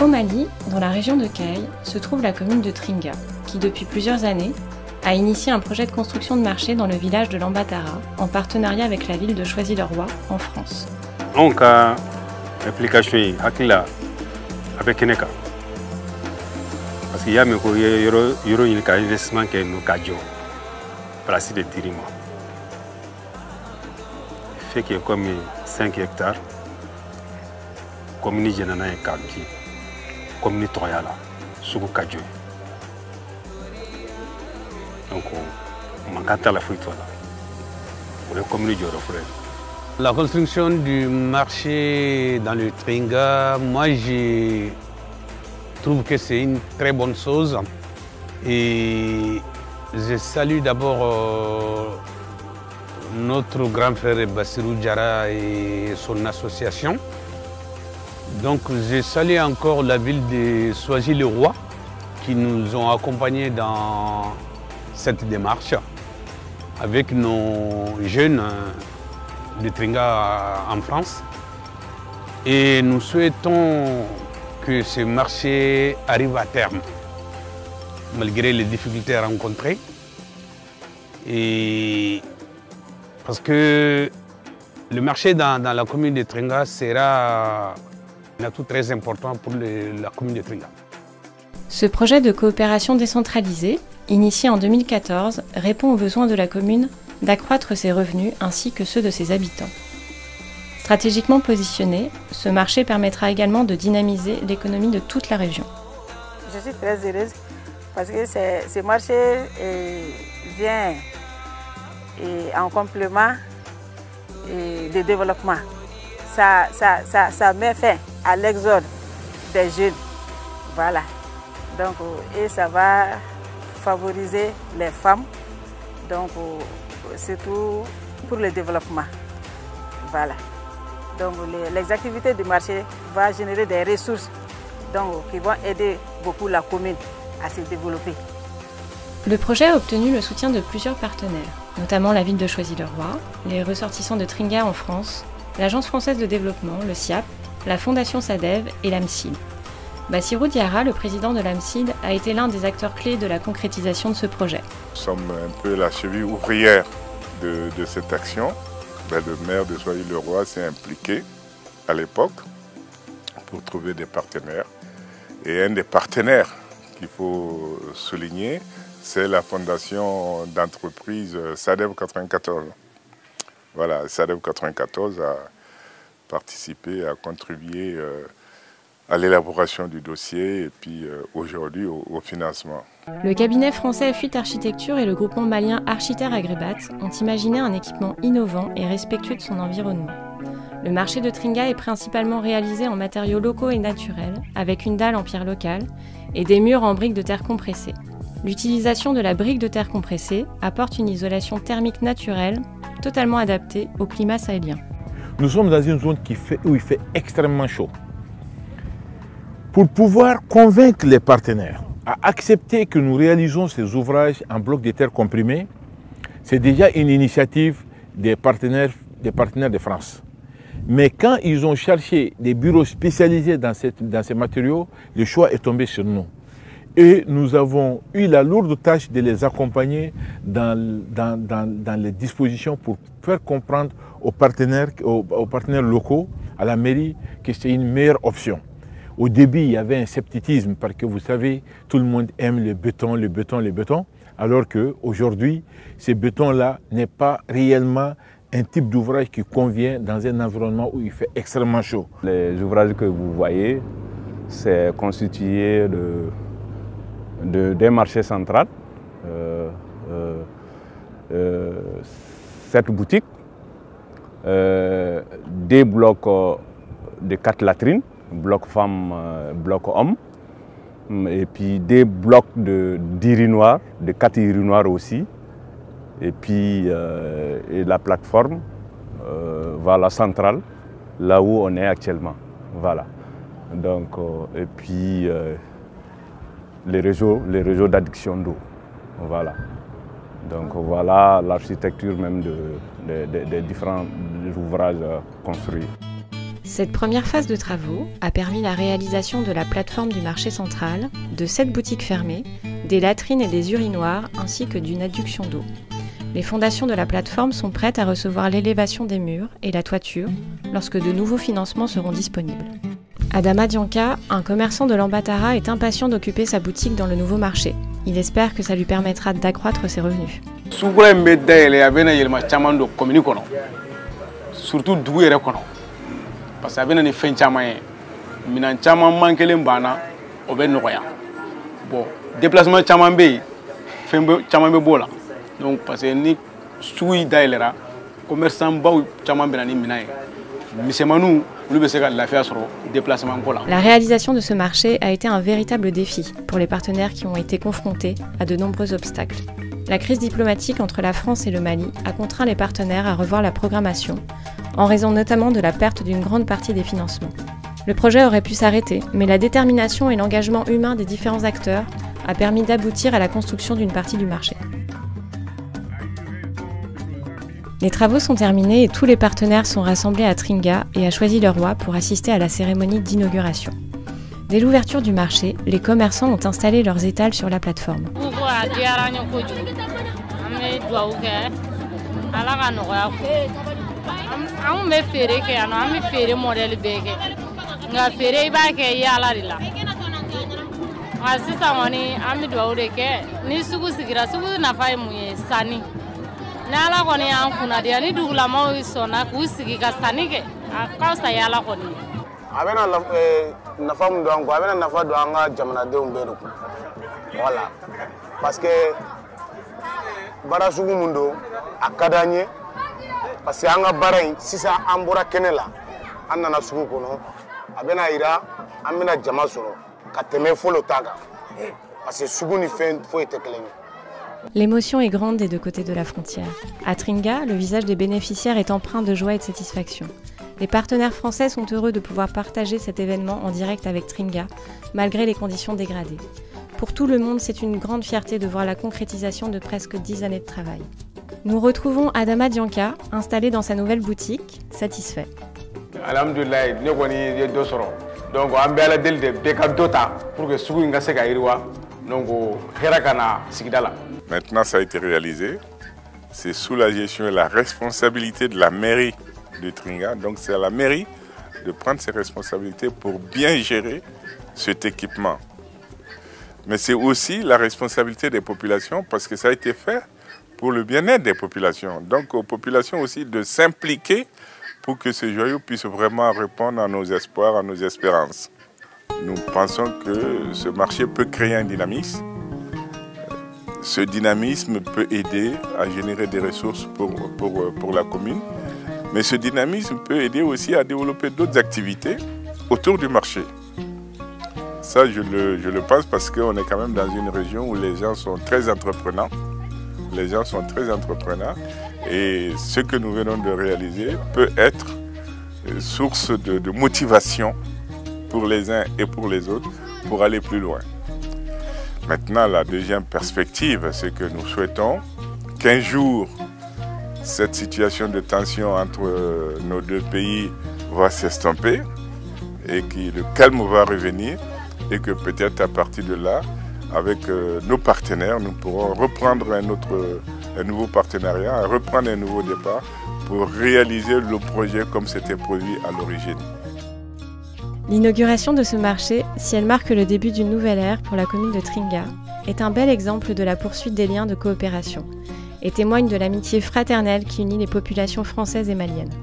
Au Mali, dans la région de Kayes, se trouve la commune de Tringa, qui depuis plusieurs années a initié un projet de construction de marché dans le village de Lambatara, en partenariat avec la ville de Choisy-le-Roi, en France. On a l'application avec Keneka. Parce qu'il y a un investissement qui est nous gagnons, place de Dirima. Il fait qu'il y a comme 5 hectares, commune Genana et Kanki, commune Toyala, Sougou Kadjo. Donc on manque à la fouille. On est commune de Jorofre. La construction du marché dans le Tringa, moi je trouve que c'est une très bonne chose. Et je salue d'abord notre grand frère Bassirou Diarra et son association. Donc je salue encore la ville de Choisy-le-Roi qui nous ont accompagnés dans cette démarche avec nos jeunes de Tringa en France. Et nous souhaitons que ce marché arrive à terme, malgré les difficultés rencontrées. Et parce que le marché dans la commune de Tringa sera un atout très important pour la commune de Tringa. Ce projet de coopération décentralisée, initié en 2014, répond aux besoins de la commune d'accroître ses revenus ainsi que ceux de ses habitants. Stratégiquement positionné, ce marché permettra également de dynamiser l'économie de toute la région. Je suis très heureuse parce que ce marché vient en complément de développement. Ça met fin à l'exode des jeunes. Voilà. Donc, et ça va favoriser les femmes, donc surtout pour le développement. Voilà. Donc les activités du marché vont générer des ressources qui vont aider beaucoup la commune à se développer. Le projet a obtenu le soutien de plusieurs partenaires, notamment la ville de Choisy-le-Roi, les ressortissants de Tringa en France, l'Agence française de développement, le SIAP, la Fondation SADEV et l'AMSID. Bassirou Diarra, le président de l'AMSID, a été l'un des acteurs clés de la concrétisation de ce projet. Nous sommes un peu la cheville ouvrière de cette action. Le maire de Choisy-le-Roi s'est impliqué à l'époque pour trouver des partenaires. Et un des partenaires qu'il faut souligner, c'est la fondation d'entreprise SADEV 94. Voilà, SADEV 94 a participé, a contribué à l'élaboration du dossier et puis aujourd'hui au financement. Le cabinet français F8 Architecture et le groupement malien Architer Agrebat ont imaginé un équipement innovant et respectueux de son environnement. Le marché de Tringa est principalement réalisé en matériaux locaux et naturels, avec une dalle en pierre locale et des murs en briques de terre compressée. L'utilisation de la brique de terre compressée apporte une isolation thermique naturelle, totalement adaptée au climat sahélien. Nous sommes dans une zone où il fait extrêmement chaud. Pour pouvoir convaincre les partenaires à accepter que nous réalisons ces ouvrages en bloc de terre comprimé, c'est déjà une initiative des partenaires de France. Mais quand ils ont cherché des bureaux spécialisés dans ces matériaux, le choix est tombé sur nous. Et nous avons eu la lourde tâche de les accompagner dans les dispositions pour faire comprendre aux partenaires locaux, à la mairie, que c'est une meilleure option. Au début, il y avait un scepticisme parce que vous savez, tout le monde aime le béton, alors qu'aujourd'hui, ce béton-là n'est pas réellement un type d'ouvrage qui convient dans un environnement où il fait extrêmement chaud. Les ouvrages que vous voyez, c'est constitué d'un marché central, 7 boutiques, des blocs de 4 latrines, bloc femmes, bloc hommes, et puis des blocs de 10 urinoirs, de 4 urinoirs aussi, et puis et la plateforme voilà, centrale, là où on est actuellement. Voilà. Donc, et puis les réseaux d'adduction d'eau. Voilà. Donc voilà l'architecture même des différents ouvrages construits. Cette première phase de travaux a permis la réalisation de la plateforme du marché central, de 7 boutiques fermées, des latrines et des urinoirs ainsi que d'une adduction d'eau. Les fondations de la plateforme sont prêtes à recevoir l'élévation des murs et la toiture lorsque de nouveaux financements seront disponibles. Adama Dianka, un commerçant de Lambatara, est impatient d'occuper sa boutique dans le nouveau marché. Il espère que ça lui permettra d'accroître ses revenus. Surtout dugu yɛrɛ kɔnɔ parce que a bɛ na ni fɛn caman ye minɛn caman man kelen banna o bɛ nɔgɔya bon déplacement caman bɛ yen fɛn caman bɛ b'o la donc parce que ni sugu dayɛlɛra commerçant baw caman bɛ na ni minɛn ye misɛnmaninw olu bɛ se ka lafiya sɔrɔ déplacement ko la. La réalisation de ce marché a été un véritable défi pour les partenaires qui ont été confrontés à de nombreux obstacles. La crise diplomatique entre la France et le Mali a contraint les partenaires à revoir la programmation, en raison notamment de la perte d'une grande partie des financements. Le projet aurait pu s'arrêter, mais la détermination et l'engagement humain des différents acteurs a permis d'aboutir à la construction d'une partie du marché. Les travaux sont terminés et tous les partenaires sont rassemblés à Tringa et à Choisy-le-Roi pour assister à la cérémonie d'inauguration. Dès l'ouverture du marché, les commerçants ont installé leurs étals sur la plateforme. Nafa mun don ko a bɛna nafa don an ka jamanadenw bɛɛ de kun voilà parce que baara sugu mun don a ka d'an ye parce que an ka baara in sisan an bɔra kɛnɛ la an nana sugu kɔnɔ a bɛna yira an bɛna jama sɔrɔ ka tɛmɛ fɔlɔ ta kan parce que sugu ni fɛn foyi tɛ kelen ye. L'émotion est grande des deux côtés de la frontière. À Tringa, le visage des bénéficiaires est empreint de joie et de satisfaction. Les partenaires français sont heureux de pouvoir partager cet événement en direct avec Tringa, malgré les conditions dégradées. Pour tout le monde, c'est une grande fierté de voir la concrétisation de presque 10 années de travail. Nous retrouvons Adama Dianka, installé dans sa nouvelle boutique, satisfait. Alhamdulillah, ne kɔni ye dɔ sɔrɔ. Donc an bɛ Ala deli de bɛɛ ka dɔ ta pour que sugu in ka se ka yiriwa. Donc hɛrɛ ka na sigida la. Maintenant, ça a été réalisé. C'est sous la gestion et la responsabilité de la mairie de Tringa. Donc c'est à la mairie de prendre ses responsabilités pour bien gérer cet équipement. Mais c'est aussi la responsabilité des populations parce que ça a été fait pour le bien-être des populations. Donc aux populations aussi de s'impliquer pour que ce joyau puisse vraiment répondre à nos espoirs, à nos espérances. Nous pensons que ce marché peut créer un dynamisme. Ce dynamisme peut aider à générer des ressources pour la commune. Mais ce dynamisme peut aider aussi à développer d'autres activités autour du marché. Ça, je le pense parce qu'on est quand même dans une région où les gens sont très entreprenants. Les gens sont très entrepreneurs. Et ce que nous venons de réaliser peut être source de motivation pour les uns et pour les autres pour aller plus loin. Maintenant, la deuxième perspective, c'est que nous souhaitons qu'un jour, cette situation de tension entre nos deux pays va s'estomper et que le calme va revenir et que peut-être à partir de là, avec nos partenaires, nous pourrons reprendre un nouveau partenariat, reprendre un nouveau départ pour réaliser le projet comme c'était prévu à l'origine. L'inauguration de ce marché, si elle marque le début d'une nouvelle ère pour la commune de Tringa, est un bel exemple de la poursuite des liens de coopération et témoigne de l'amitié fraternelle qui unit les populations françaises et maliennes.